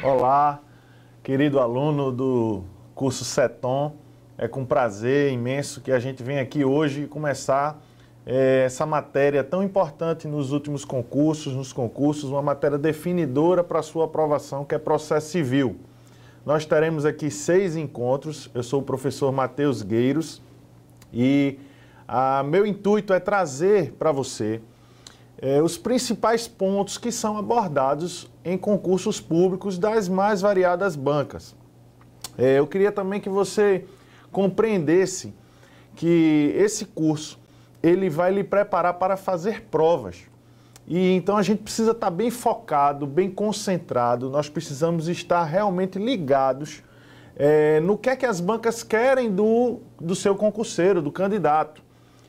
Olá, querido aluno do curso CETOM. É com prazer imenso que a gente vem aqui hoje começar essa matéria tão importante nos últimos concursos, uma matéria definidora para a sua aprovação, que é processo civil. Nós teremos aqui 6 encontros. Eu sou o professor Matheus Gueiros e meu intuito é trazer para você os principais pontos que são abordados em concursos públicos das mais variadas bancas. Eu queria também que você compreendesse que esse curso ele vai lhe preparar para fazer provas. E então a gente precisa estar bem focado, bem concentrado, nós precisamos estar realmente ligados no que é que as bancas querem do seu concurseiro, do candidato.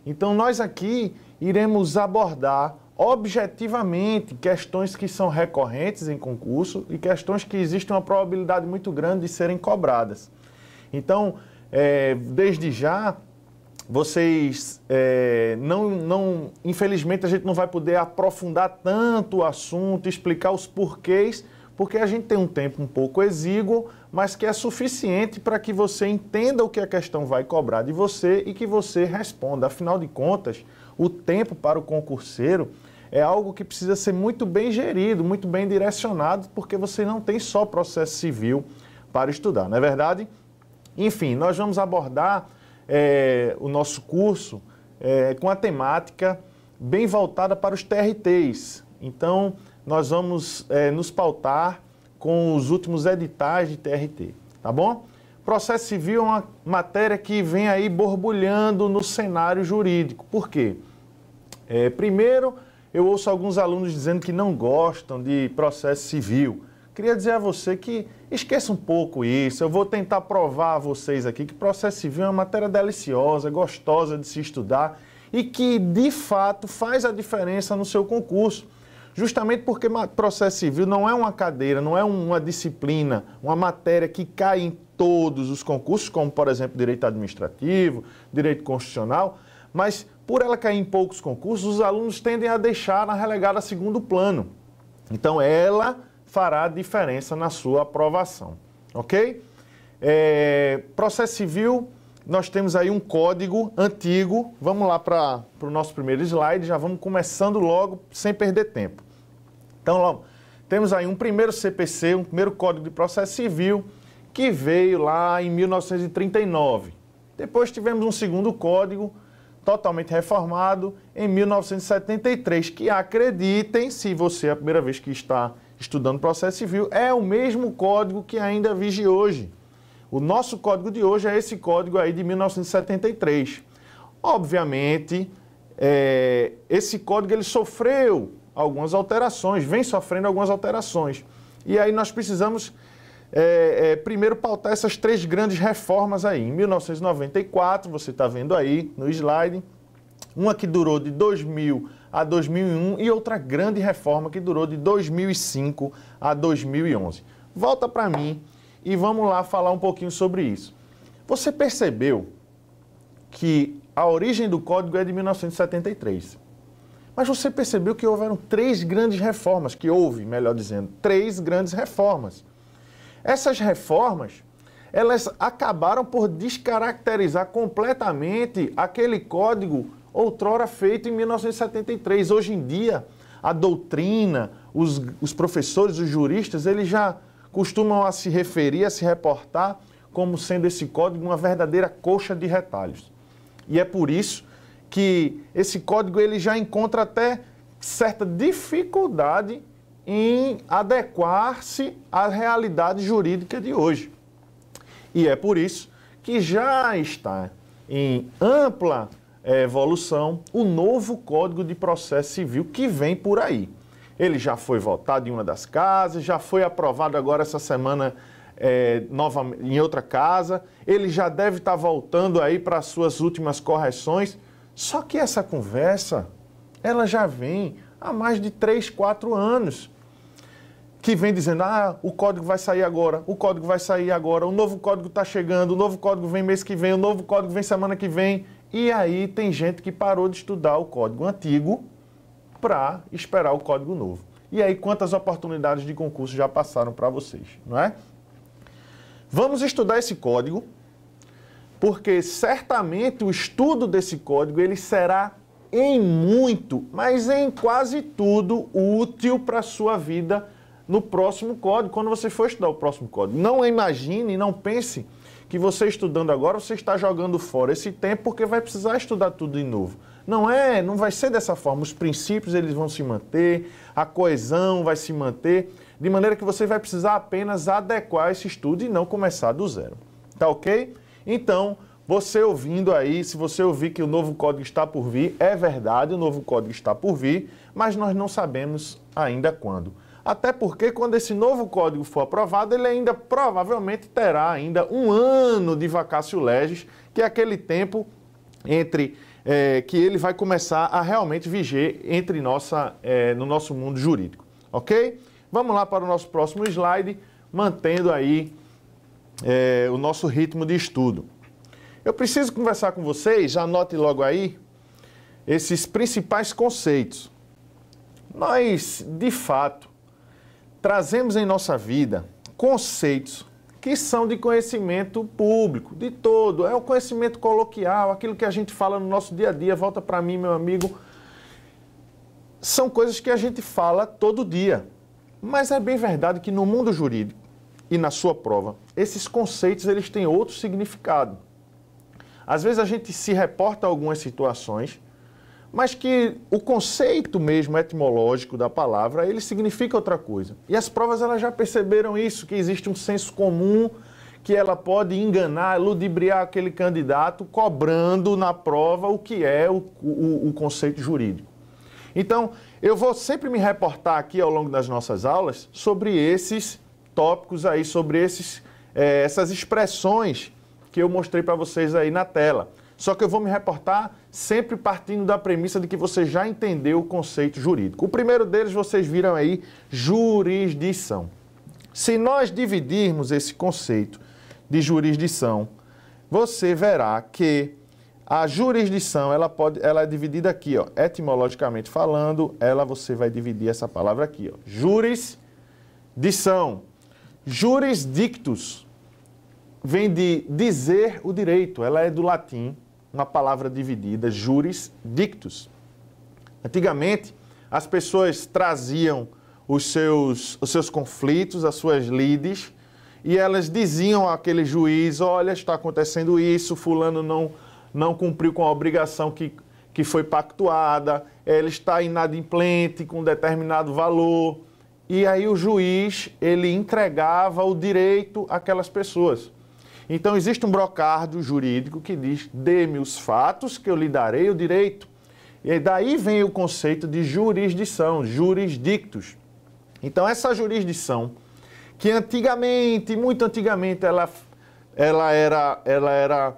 Então nós aqui iremos abordar objetivamente questões que são recorrentes em concurso e questões que existe uma probabilidade muito grande de serem cobradas. Então, desde já, vocês, infelizmente a gente não vai poder aprofundar tanto o assunto, explicar os porquês, porque a gente tem um tempo um pouco exíguo, mas que é suficiente para que você entenda o que a questão vai cobrar de você e que você responda. Afinal de contas, o tempo para o concurseiro é algo que precisa ser muito bem gerido, muito bem direcionado, porque você não tem só processo civil para estudar, não é verdade? Enfim, nós vamos abordar o nosso curso com a temática bem voltada para os TRTs. Então, nós vamos nos pautar com os últimos editais de TRT, tá bom? Processo civil é uma matéria que vem aí borbulhando no cenário jurídico. Por quê? Primeiro, eu ouço alguns alunos dizendo que não gostam de processo civil. Queria dizer a você que esqueça um pouco isso. Eu vou tentar provar a vocês aqui que processo civil é uma matéria deliciosa, gostosa de se estudar e que, de fato, faz a diferença no seu concurso. Justamente porque processo civil não é uma cadeira, não é uma disciplina, uma matéria que cai em todos os concursos, como, por exemplo, direito administrativo, direito constitucional, mas por ela cair em poucos concursos, os alunos tendem a deixá-la relegada a segundo plano. Então, ela fará diferença na sua aprovação, ok? Processo civil, nós temos aí um código antigo. Vamos lá para o nosso primeiro slide, já vamos começando logo, sem perder tempo. Então, temos aí um primeiro CPC, um primeiro Código de Processo Civil, que veio lá em 1939. Depois tivemos um segundo código, totalmente reformado, em 1973, que, acreditem, se você é a primeira vez que está estudando processo civil, é o mesmo código que ainda vige hoje. O nosso código de hoje é esse código aí de 1973. Obviamente, esse código ele sofreu algumas alterações, vem sofrendo algumas alterações. E aí nós precisamos primeiro pautar essas 3 grandes reformas aí. Em 1994, você está vendo aí no slide, uma que durou de 2000 a 2001 e outra grande reforma que durou de 2005 a 2011. Volta para mim e vamos lá falar um pouquinho sobre isso. Você percebeu que a origem do código é de 1973, mas você percebeu que houveram 3 grandes reformas, melhor dizendo, 3 grandes reformas. Essas reformas, elas acabaram por descaracterizar completamente aquele código outrora feito em 1973. Hoje em dia, a doutrina, os professores, os juristas, eles já costumam a se referir, a se reportar como sendo esse código uma verdadeira coxa de retalhos. E é por isso que esse código ele já encontra até certa dificuldade em adequar-se à realidade jurídica de hoje. E é por isso que já está em ampla evolução o novo Código de Processo Civil que vem por aí. Ele já foi votado em uma das casas, já foi aprovado agora essa semana novamente em outra casa, ele já deve estar voltando aí para as suas últimas correções, só que essa conversa, ela já vem há mais de 3, 4 anos, que vem dizendo, o código vai sair agora, o código vai sair agora, o novo código está chegando, o novo código vem mês que vem, o novo código vem semana que vem, e aí tem gente que parou de estudar o código antigo para esperar o código novo. E aí, quantas oportunidades de concurso já passaram para vocês, não é? Vamos estudar esse código, porque certamente o estudo desse código ele será em muito, mas em quase tudo útil para a sua vida no próximo código, quando você for estudar o próximo código. Não imagine, não pense que você estudando agora, você está jogando fora esse tempo porque vai precisar estudar tudo de novo. Não vai ser dessa forma. Os princípios eles vão se manter, a coesão vai se manter, de maneira que você vai precisar apenas adequar esse estudo e não começar do zero. Tá ok? Então, você ouvindo aí, se você ouvir que o novo código está por vir, é verdade, o novo código está por vir, mas nós não sabemos ainda quando. Até porque quando esse novo código for aprovado, ele ainda provavelmente terá ainda um ano de vacatio legis, que é aquele tempo entre que ele vai começar a realmente viger no nosso mundo jurídico. Ok? Vamos lá para o nosso próximo slide, mantendo aí o nosso ritmo de estudo. Eu preciso conversar com vocês, já anote logo aí, esses principais conceitos. Nós, de fato, trazemos em nossa vida conceitos que são de conhecimento público, de todo. É o conhecimento coloquial, aquilo que a gente fala no nosso dia a dia. Volta para mim, meu amigo. São coisas que a gente fala todo dia. Mas é bem verdade que no mundo jurídico e na sua prova, esses conceitos eles têm outro significado. Às vezes a gente se reporta a algumas situações, mas que o conceito mesmo etimológico da palavra, ele significa outra coisa. E as provas elas já perceberam isso, que existe um senso comum, que ela pode enganar, ludibriar aquele candidato, cobrando na prova o que é o conceito jurídico. Então, eu vou sempre me reportar aqui ao longo das nossas aulas sobre esses tópicos aí, sobre essas expressões que eu mostrei para vocês aí na tela. Só que eu vou me reportar sempre partindo da premissa de que você já entendeu o conceito jurídico. O primeiro deles vocês viram aí, jurisdição. Se nós dividirmos esse conceito de jurisdição, você verá que a jurisdição ela é dividida aqui, ó, etimologicamente falando, você vai dividir essa palavra aqui, ó, jurisdição. Jurisdictus vem de dizer o direito, ela é do latim, uma palavra dividida, juris dictus. Antigamente, as pessoas traziam os seus conflitos, as suas lides, e elas diziam àquele juiz, olha, está acontecendo isso, fulano não cumpriu com a obrigação que foi pactuada, ele está inadimplente com determinado valor, e aí o juiz, ele entregava o direito àquelas pessoas. Então, existe um brocárdio jurídico que diz, dê-me os fatos que eu lhe darei o direito. E daí vem o conceito de jurisdição, jurisdictus. Então, essa jurisdição, que antigamente, muito antigamente, ela era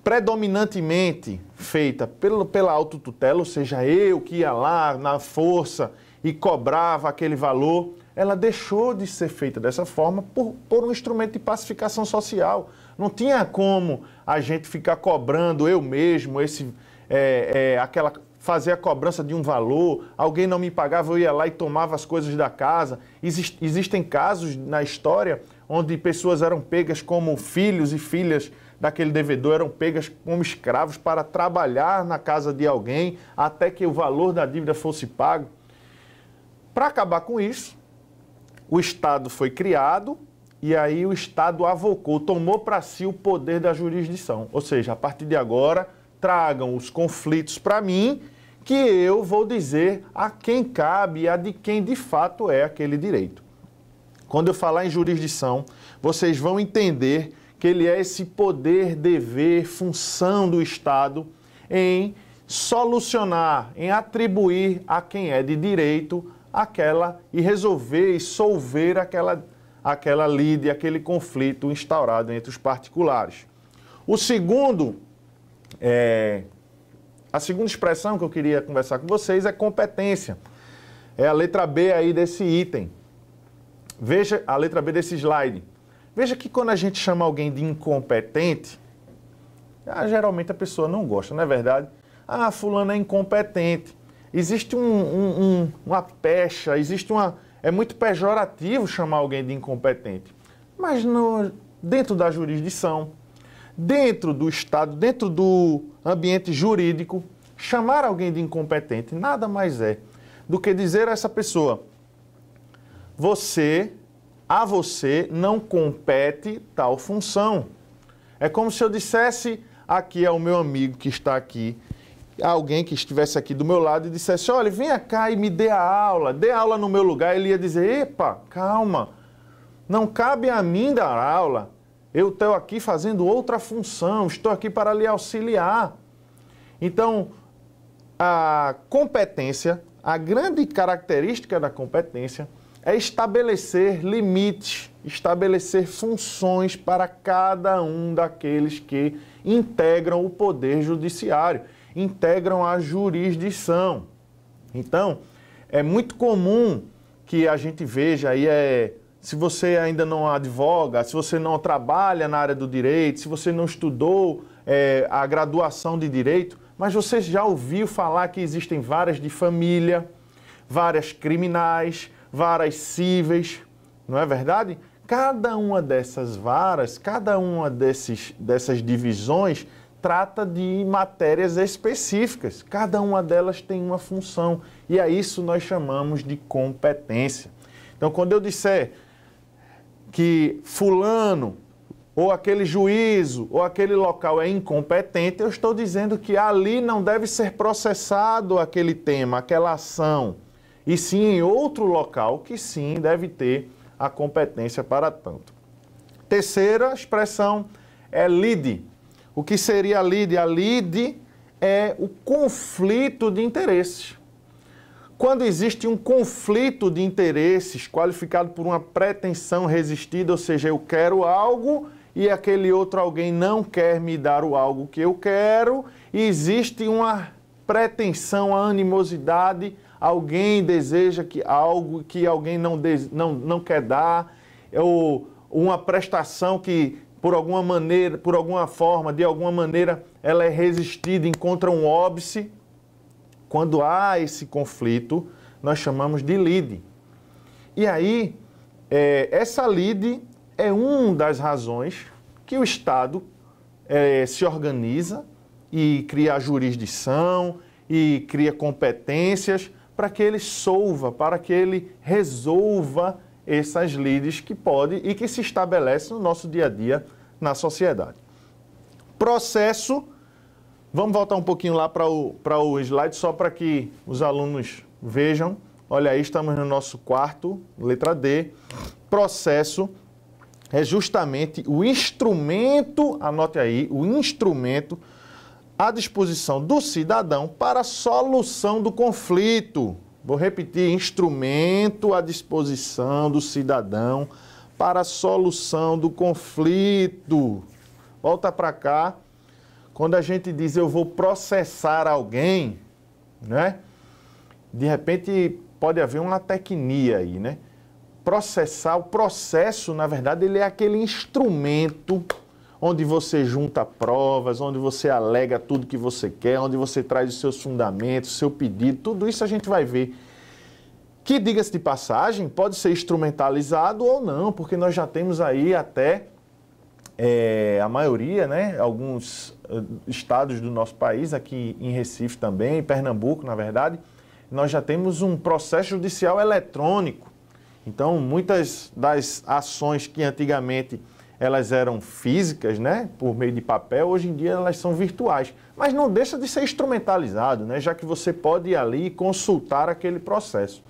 predominantemente feita pela autotutela, ou seja, eu que ia lá na força e cobrava aquele valor, ela deixou de ser feita dessa forma por um instrumento de pacificação social. Não tinha como a gente ficar cobrando eu mesmo, fazer a cobrança de um valor, alguém não me pagava, eu ia lá e tomava as coisas da casa. Existem casos na história onde pessoas eram pegas como filhos e filhas daquele devedor, eram pegas como escravos para trabalhar na casa de alguém até que o valor da dívida fosse pago. Para acabar com isso, o Estado foi criado e aí o Estado avocou, tomou para si o poder da jurisdição. Ou seja, a partir de agora, tragam os conflitos para mim, que eu vou dizer a quem cabe e a de quem de fato é aquele direito. Quando eu falar em jurisdição, vocês vão entender que ele é esse poder, dever, função do Estado em solucionar, em atribuir a quem é de direito e resolver e solver aquela lide, aquele conflito instaurado entre os particulares. A segunda expressão que eu queria conversar com vocês é competência. É a letra B aí desse item. Veja a letra B desse slide. Veja que quando a gente chama alguém de incompetente, geralmente a pessoa não gosta, não é verdade? Ah, fulano é incompetente. existe uma pecha, é muito pejorativo chamar alguém de incompetente. Mas dentro da jurisdição, dentro do Estado, dentro do ambiente jurídico, chamar alguém de incompetente nada mais é do que dizer a essa pessoa: a você não compete tal função. É como se eu dissesse aqui ao meu amigo que está aqui, alguém que estivesse aqui do meu lado e dissesse: olha, venha cá e me dê aula no meu lugar. Ele ia dizer: epa, calma, não cabe a mim dar aula, eu estou aqui fazendo outra função, estou aqui para lhe auxiliar. Então, a competência, a grande característica da competência é estabelecer limites, estabelecer funções para cada um daqueles que integram o poder judiciário, integram a jurisdição. Então, é muito comum que a gente veja aí, se você ainda não advoga, se você não trabalha na área do direito, se você não estudou a graduação de direito, mas você já ouviu falar que existem varas de família, varas criminais, varas cíveis, não é verdade? Cada uma dessas varas, cada uma dessas divisões trata de matérias específicas. Cada uma delas tem uma função e a isso nós chamamos de competência. Então, quando eu disser que fulano, ou aquele juízo, ou aquele local é incompetente, eu estou dizendo que ali não deve ser processado aquele tema, aquela ação, e sim em outro local que sim deve ter a competência para tanto. Terceira expressão é lide. O que seria a lide? A lide é o conflito de interesses. Quando existe um conflito de interesses qualificado por uma pretensão resistida, ou seja, eu quero algo e aquele outro alguém não quer me dar o algo que eu quero, e existe uma pretensão, a animosidade, alguém deseja que algo que alguém não quer dar, ou uma prestação que por alguma maneira, por alguma forma, de alguma maneira, ela é resistida, encontra um óbice. Quando há esse conflito, nós chamamos de lide. E aí, essa lide é uma das razões que o Estado se organiza e cria a jurisdição e cria competências para que ele solva, para que ele resolva essas lides que pode e que se estabelece no nosso dia a dia na sociedade. Processo, vamos voltar um pouquinho lá para o slide, só para que os alunos vejam. Olha aí, estamos no nosso quarto, letra D. Processo é justamente o instrumento, anote aí, o instrumento à disposição do cidadão para a solução do conflito. Vou repetir, instrumento à disposição do cidadão para a solução do conflito. Volta para cá. Quando a gente diz eu vou processar alguém, né? De repente pode haver uma tecnia aí, né? Processar, o processo, na verdade, ele é aquele instrumento onde você junta provas, onde você alega tudo que você quer, onde você traz os seus fundamentos, seu pedido, tudo isso a gente vai ver. Que, diga-se de passagem, pode ser instrumentalizado ou não, porque nós já temos aí até a maioria, né, alguns estados do nosso país, aqui em Recife também, em Pernambuco, na verdade, nós já temos um processo judicial eletrônico. Então, muitas das ações que antigamente elas eram físicas, né, por meio de papel, hoje em dia elas são virtuais. Mas não deixa de ser instrumentalizado, né, já que você pode ir ali e consultar aquele processo.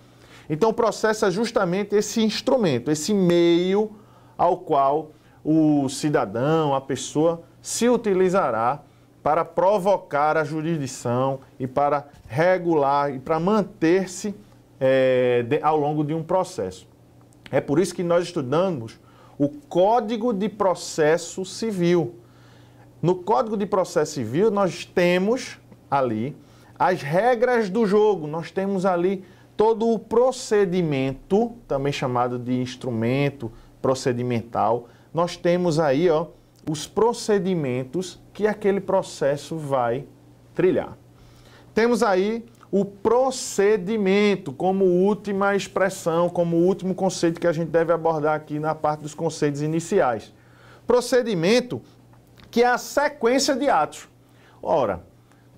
Então, o processo é justamente esse instrumento, esse meio ao qual o cidadão, a pessoa, se utilizará para provocar a jurisdição e para regular e para manter-se ao longo de um processo. É por isso que nós estudamos o Código de Processo Civil. No Código de Processo Civil, nós temos ali as regras do jogo, nós temos ali todo o procedimento, também chamado de instrumento procedimental, nós temos aí os procedimentos que aquele processo vai trilhar. Temos aí o procedimento como última expressão, como último conceito que a gente deve abordar aqui na parte dos conceitos iniciais. Procedimento, que é a sequência de atos. Ora,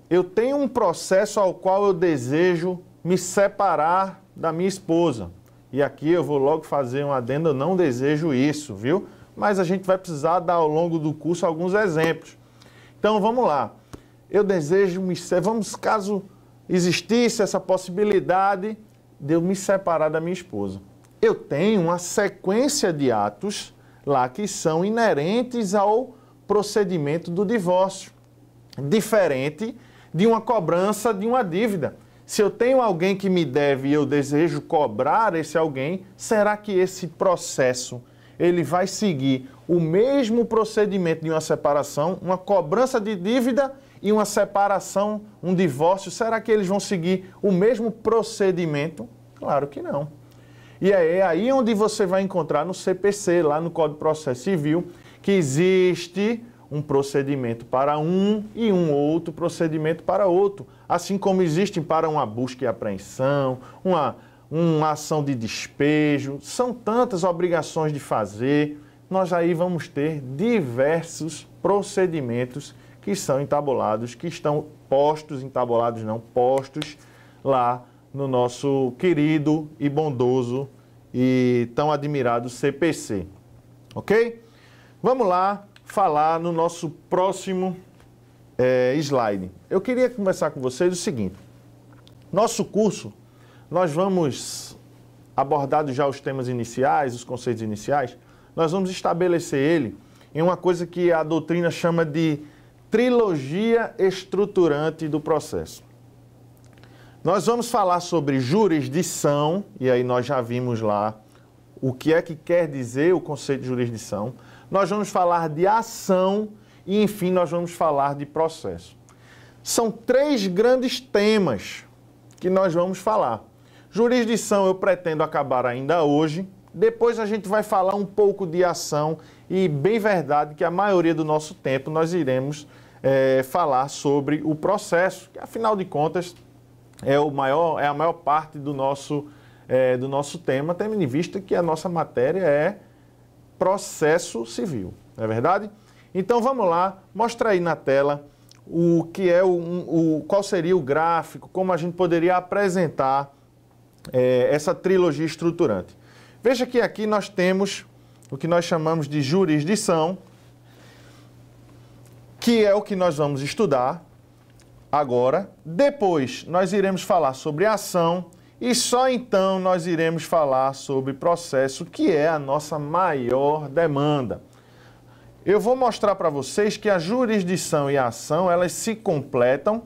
eu tenho um processo ao qual eu desejo me separar da minha esposa. E aqui eu vou logo fazer um adendo, eu não desejo isso, viu? Mas a gente vai precisar dar ao longo do curso alguns exemplos. Então vamos lá. Eu desejo me separar, caso existisse essa possibilidade de eu me separar da minha esposa. Eu tenho uma sequência de atos lá que são inerentes ao procedimento do divórcio, diferente de uma cobrança de uma dívida. Se eu tenho alguém que me deve e eu desejo cobrar esse alguém, será que esse processo ele vai seguir o mesmo procedimento de uma separação, uma cobrança de dívida e uma separação, um divórcio? Será que eles vão seguir o mesmo procedimento? Claro que não. E é aí onde você vai encontrar no CPC, lá no Código de Processo Civil, que existe um procedimento para um e um outro procedimento para outro. Assim como existem para uma busca e apreensão, uma ação de despejo, são tantas obrigações de fazer, nós aí vamos ter diversos procedimentos que são entabulados, que estão postos, entabulados não, postos lá no nosso querido e bondoso e tão admirado CPC, ok? Vamos lá falar no nosso próximo slide. Eu queria conversar com vocês o seguinte, nosso curso, nós vamos, abordados já os temas iniciais, os conceitos iniciais, nós vamos estabelecer ele em uma coisa que a doutrina chama de trilogia estruturante do processo. Nós vamos falar sobre jurisdição, e aí nós já vimos lá o que é que quer dizer o conceito de jurisdição. Nós vamos falar de ação e, enfim, nós vamos falar de processo. São três grandes temas que nós vamos falar. Jurisdição eu pretendo acabar ainda hoje, depois a gente vai falar um pouco de ação e, bem verdade, que a maioria do nosso tempo nós iremos falar sobre o processo, que afinal de contas é a maior parte do nosso tema, tendo em vista que a nossa matéria é processo civil, não é verdade? Então vamos lá, mostra aí na tela o que é qual seria o gráfico, como a gente poderia apresentar essa trilogia estruturante. Veja que aqui nós temos o que nós chamamos de jurisdição, que é o que nós vamos estudar agora. Depois nós iremos falar sobre ação e só então nós iremos falar sobre processo, que é a nossa maior demanda. Eu vou mostrar para vocês que a jurisdição e a ação, elas se completam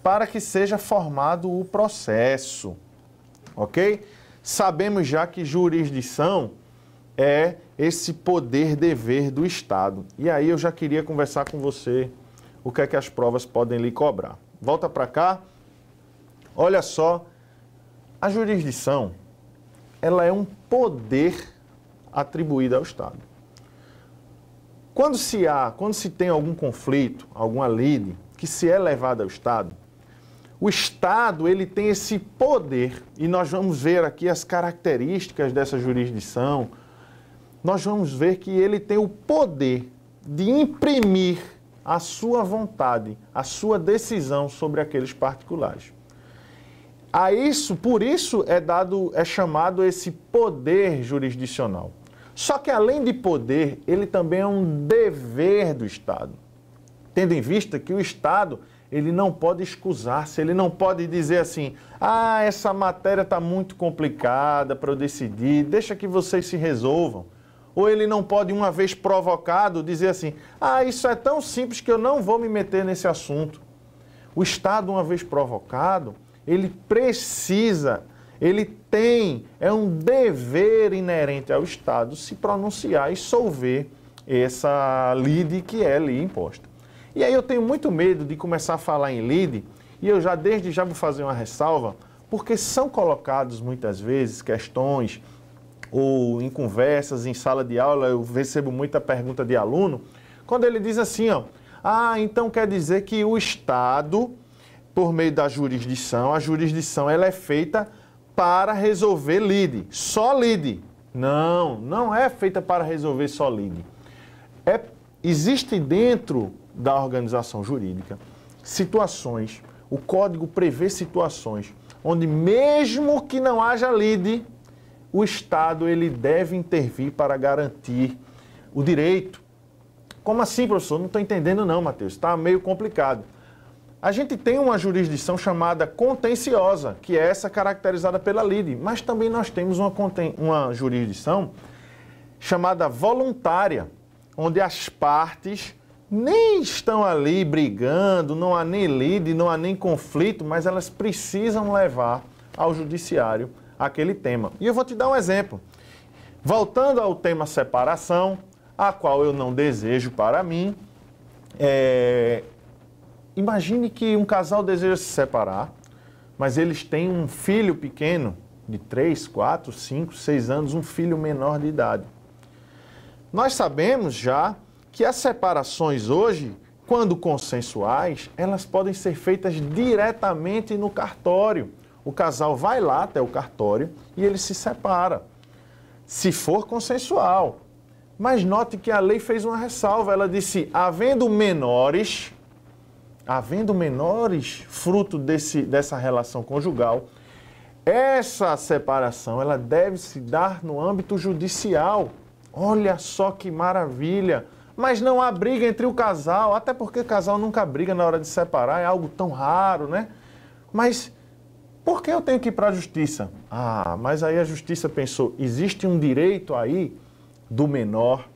para que seja formado o processo, ok? Sabemos já que jurisdição é esse poder-dever do Estado. E aí eu já queria conversar com você o que é que as provas podem lhe cobrar. Volta para cá. Olha só, a jurisdição, ela é um poder atribuído ao Estado. Quando se tem algum conflito, alguma lide que se é levada ao Estado, o Estado ele tem esse poder, e nós vamos ver aqui as características dessa jurisdição, nós vamos ver que ele tem o poder de imprimir a sua vontade, a sua decisão sobre aqueles particulares. Por isso é chamado esse poder jurisdicional. Só que além de poder, ele também é um dever do Estado. Tendo em vista que o Estado, ele não pode excusar-se, ele não pode dizer assim, essa matéria está muito complicada para eu decidir, deixa que vocês se resolvam. Ou ele não pode, uma vez provocado, dizer assim, isso é tão simples que eu não vou me meter nesse assunto. O Estado, uma vez provocado, ele precisa, é um dever inerente ao Estado se pronunciar e solver essa lide que é lhe imposta. E aí eu tenho muito medo de começar a falar em lide, e eu desde já vou fazer uma ressalva, porque são colocados muitas vezes questões, ou em conversas, em sala de aula, eu recebo muita pergunta de aluno, quando ele diz assim, então quer dizer que o Estado por meio da jurisdição. A jurisdição ela é feita para resolver lide, só lide. Não, não é feita para resolver só lide. Existe dentro da organização jurídica situações, o código prevê situações onde mesmo que não haja lide, o Estado ele deve intervir para garantir o direito. Como assim, professor? Não estou entendendo não, Matheus. Está meio complicado. A gente tem uma jurisdição chamada contenciosa, que é essa caracterizada pela lide, mas também nós temos uma jurisdição chamada voluntária, onde as partes nem estão ali brigando, não há nem lide, não há nem conflito, mas elas precisam levar ao judiciário aquele tema. E eu vou te dar um exemplo. Voltando ao tema separação, a qual eu não desejo para mim, imagine que um casal deseja se separar, mas eles têm um filho pequeno, de 3, 4, 5, 6 anos, um filho menor de idade. Nós sabemos já que as separações hoje, quando consensuais, elas podem ser feitas diretamente no cartório. O casal vai lá até o cartório e ele se separa, se for consensual. Mas note que a lei fez uma ressalva, ela disse, havendo menores fruto dessa relação conjugal, essa separação ela deve se dar no âmbito judicial. Olha só que maravilha! Mas não há briga entre o casal, até porque o casal nunca briga na hora de separar, é algo tão raro, né? Mas por que eu tenho que ir para a justiça? Ah, mas aí a justiça pensou, existe um direito aí do menor,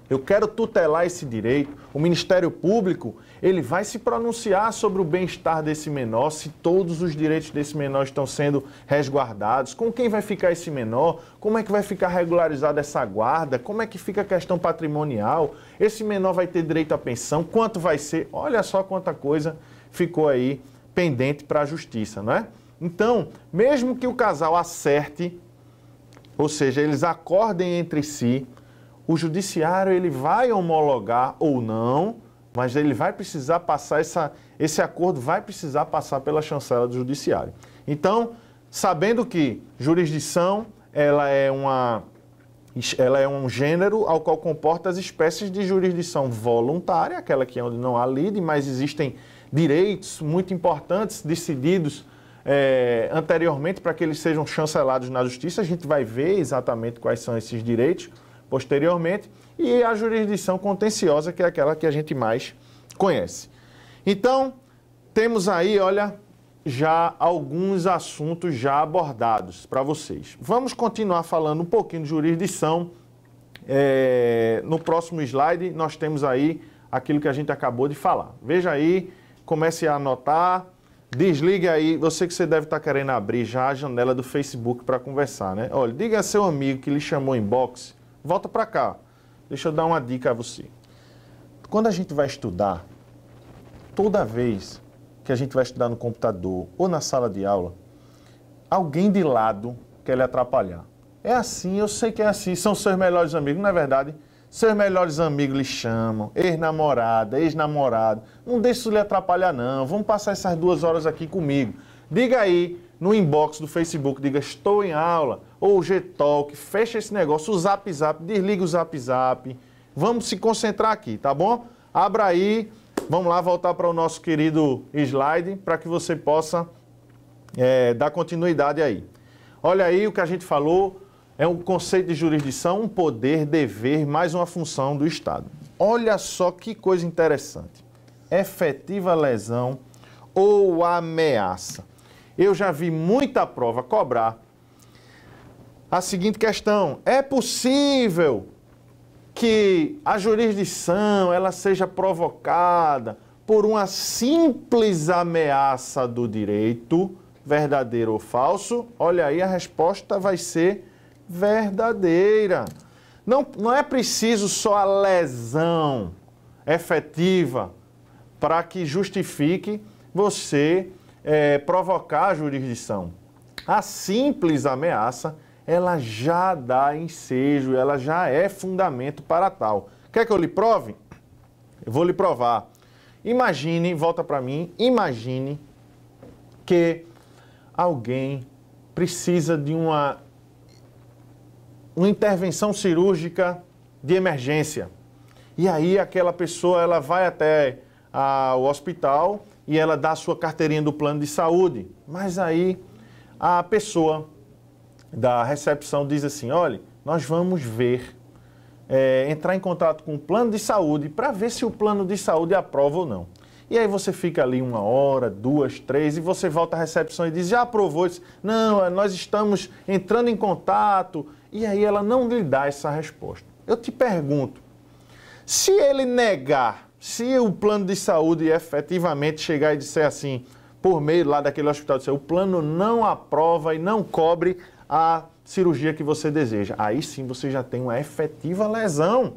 eu quero tutelar esse direito, o Ministério Público, ele vai se pronunciar sobre o bem-estar desse menor, se todos os direitos desse menor estão sendo resguardados, com quem vai ficar esse menor, como é que vai ficar regularizada essa guarda, como é que fica a questão patrimonial, esse menor vai ter direito à pensão, quanto vai ser, olha só quanta coisa ficou aí pendente para a justiça, não é? Então, mesmo que o casal acerte, ou seja, eles acordem entre si, o judiciário ele vai homologar ou não, mas ele vai precisar passar esse acordo vai precisar passar pela chancela do judiciário. Então, sabendo que jurisdição ela é um gênero ao qual comporta as espécies de jurisdição voluntária, aquela que é onde não há lide, mas existem direitos muito importantes decididos anteriormente para que eles sejam chancelados na justiça. A gente vai ver exatamente quais são esses direitos posteriormente, e a jurisdição contenciosa, que é aquela que a gente mais conhece. Então, temos aí, olha, já alguns assuntos já abordados para vocês. Vamos continuar falando um pouquinho de jurisdição. No próximo slide, nós temos aí aquilo que a gente acabou de falar. Veja aí, comece a anotar, desligue aí, você deve estar querendo abrir já a janela do Facebook para conversar, né? Olha, diga a seu amigo que lhe chamou inbox, volta para cá. Deixa eu dar uma dica a você. Quando a gente vai estudar, toda vez que a gente vai estudar no computador ou na sala de aula, alguém de lado quer lhe atrapalhar. É assim, eu sei que é assim, são seus melhores amigos, não é verdade? Seus melhores amigos lhe chamam, ex-namorada, ex-namorado. Não deixe isso lhe atrapalhar não, vamos passar essas 2 horas aqui comigo. Diga aí no inbox do Facebook, diga estou em aula, ou o Gtalk, fecha esse negócio, o Zap, desliga o Zap, vamos se concentrar aqui, tá bom? Abra aí, vamos lá voltar para o nosso querido slide, para que você possa dar continuidade aí. Olha aí o que a gente falou, é um conceito de jurisdição, um poder, dever, mais uma função do Estado. Olha só que coisa interessante. Efetiva lesão ou ameaça. Eu já vi muita prova cobrar a seguinte questão: é possível que a jurisdição ela seja provocada por uma simples ameaça do direito, verdadeiro ou falso? Olha aí, a resposta vai ser verdadeira. Não é preciso só a lesão efetiva para que justifique você provocar a jurisdição. A simples ameaça, ela já dá ensejo, ela já é fundamento para tal. Quer que eu lhe prove? Eu vou lhe provar. Imagine, volta para mim, imagine que alguém precisa de uma intervenção cirúrgica de emergência. E aí aquela pessoa ela vai até o hospital e ela dá a sua carteirinha do plano de saúde. Mas aí a pessoa da recepção diz assim, olha, nós vamos ver, entrar em contato com o plano de saúde para ver se o plano de saúde aprova ou não. E aí você fica ali 1 hora, 2, 3, e você volta à recepção e diz, já aprovou? Diz, não, nós estamos entrando em contato. E aí ela não lhe dá essa resposta. Eu te pergunto, se ele negar, se o plano de saúde efetivamente chegar e disser assim, por meio lá daquele hospital, dizer, o plano não aprova e não cobre a cirurgia que você deseja, aí sim você já tem uma efetiva lesão.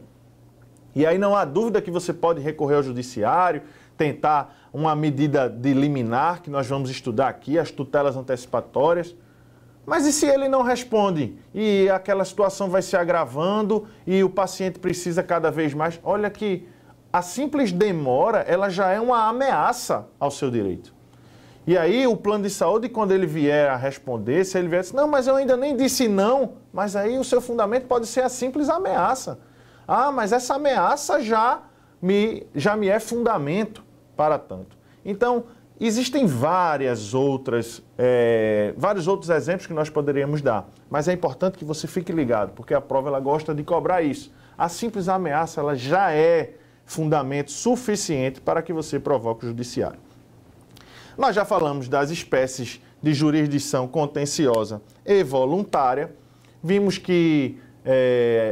E aí não há dúvida que você pode recorrer ao judiciário, tentar uma medida de liminar, que nós vamos estudar aqui, as tutelas antecipatórias. Mas e se ele não responde? E aquela situação vai se agravando e o paciente precisa cada vez mais. Olha que a simples demora, ela já é uma ameaça ao seu direito. E aí o plano de saúde, quando ele vier a responder, se ele vier a dizer, não, mas eu ainda nem disse não, mas aí o seu fundamento pode ser a simples ameaça. Ah, mas essa ameaça já me é fundamento para tanto. Então, existem vários outros exemplos que nós poderíamos dar, mas é importante que você fique ligado, porque a prova ela gosta de cobrar isso. A simples ameaça ela já é fundamento suficiente para que você provoque o judiciário. Nós já falamos das espécies de jurisdição contenciosa e voluntária. Vimos que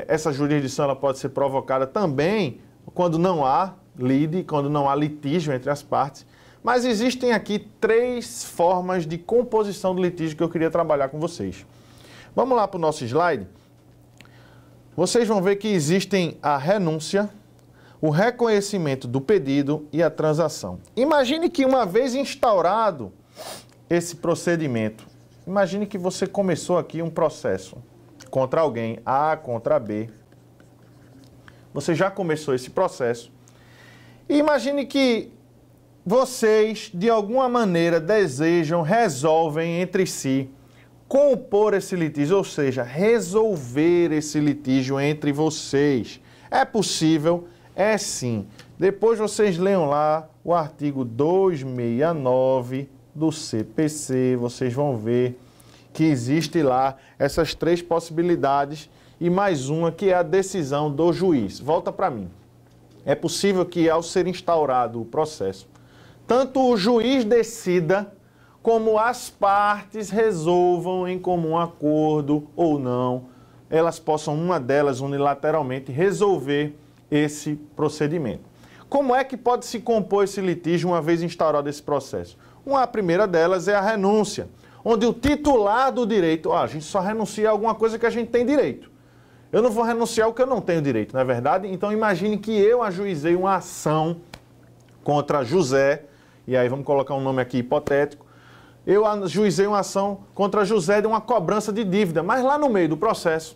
essa jurisdição ela pode ser provocada também quando não há lide, quando não há litígio entre as partes. Mas existem aqui 3 formas de composição do litígio que eu queria trabalhar com vocês. Vamos lá para o nosso slide. Vocês vão ver que existem a renúncia, o reconhecimento do pedido e a transação. Imagine que uma vez instaurado esse procedimento, imagine que você começou aqui um processo contra alguém, A contra B. Você já começou esse processo. E imagine que vocês, de alguma maneira, resolvem entre si compor esse litígio, ou seja, resolver esse litígio entre vocês. É possível? É sim. Depois vocês leiam lá o artigo 269 do CPC, vocês vão ver que existe lá essas 3 possibilidades e mais uma que é a decisão do juiz. Volta para mim. É possível que ao ser instaurado o processo, tanto o juiz decida, como as partes resolvam em comum acordo ou não, elas possam, uma delas unilateralmente, resolver esse procedimento. Como é que pode se compor esse litígio uma vez instaurado esse processo? A primeira delas é a renúncia, onde o titular do direito, a gente só renuncia a alguma coisa que a gente tem direito. Eu não vou renunciar ao que eu não tenho direito, não é verdade? Então imagine que eu ajuizei uma ação contra José, e aí vamos colocar um nome aqui hipotético, eu ajuizei uma ação contra José de uma cobrança de dívida, mas lá no meio do processo,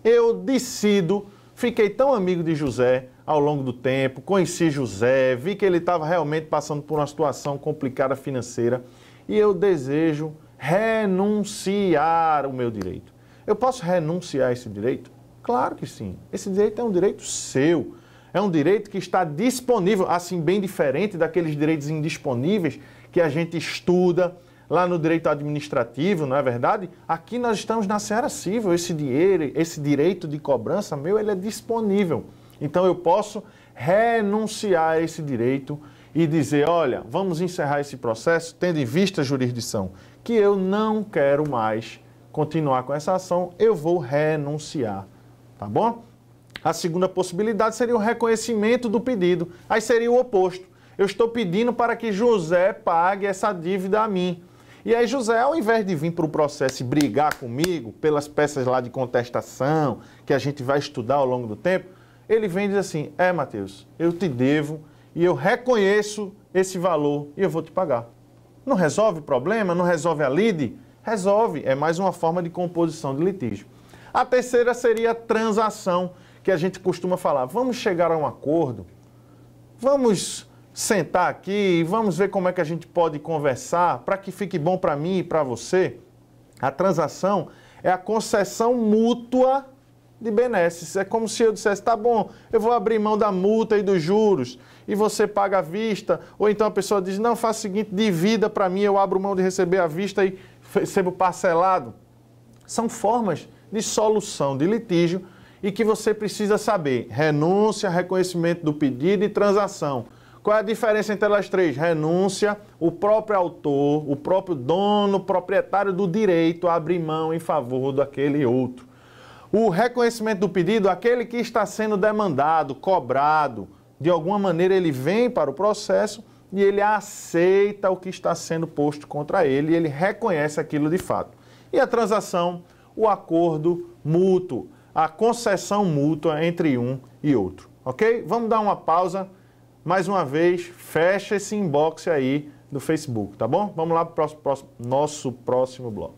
eu decido, fiquei tão amigo de José ao longo do tempo, conheci José, vi que ele estava realmente passando por uma situação complicada financeira, e eu desejo renunciar o meu direito. Eu posso renunciar a esse direito? Claro que sim. Esse direito é um direito seu. É um direito que está disponível, assim bem diferente daqueles direitos indisponíveis que a gente estuda lá no direito administrativo, não é verdade? Aqui nós estamos na seara civil, esse direito de cobrança meu, ele é disponível. Então eu posso renunciar a esse direito e dizer, olha, vamos encerrar esse processo, tendo em vista a jurisdição, que eu não quero mais continuar com essa ação, eu vou renunciar, tá bom? A segunda possibilidade seria o reconhecimento do pedido. Aí seria o oposto. Eu estou pedindo para que José pague essa dívida a mim. E aí José, ao invés de vir para o processo e brigar comigo pelas peças lá de contestação, que a gente vai estudar ao longo do tempo, ele vem e diz assim, Matheus, eu te devo e eu reconheço esse valor e eu vou te pagar. Não resolve o problema? Não resolve a lide? Resolve. É mais uma forma de composição de litígio. A terceira seria a transação, que a gente costuma falar, vamos chegar a um acordo, vamos sentar aqui e vamos ver como é que a gente pode conversar para que fique bom para mim e para você. A transação é a concessão mútua de benesses. É como se eu dissesse, tá bom, eu vou abrir mão da multa e dos juros e você paga à vista. Ou então a pessoa diz, não, faça o seguinte, divida para mim, eu abro mão de receber à vista e recebo parcelado. São formas de solução de litígio e que você precisa saber. Renúncia, reconhecimento do pedido e transação. Qual é a diferença entre elas três? Renúncia, o próprio autor, o próprio dono, proprietário do direito a abrir mão em favor daquele outro. O reconhecimento do pedido, aquele que está sendo demandado, cobrado, de alguma maneira ele vem para o processo e ele aceita o que está sendo posto contra ele e ele reconhece aquilo de fato. E a transação, o acordo mútuo, a concessão mútua entre um e outro, ok? Vamos dar uma pausa. Mais uma vez, fecha esse inbox aí do Facebook, tá bom? Vamos lá para o nosso próximo bloco.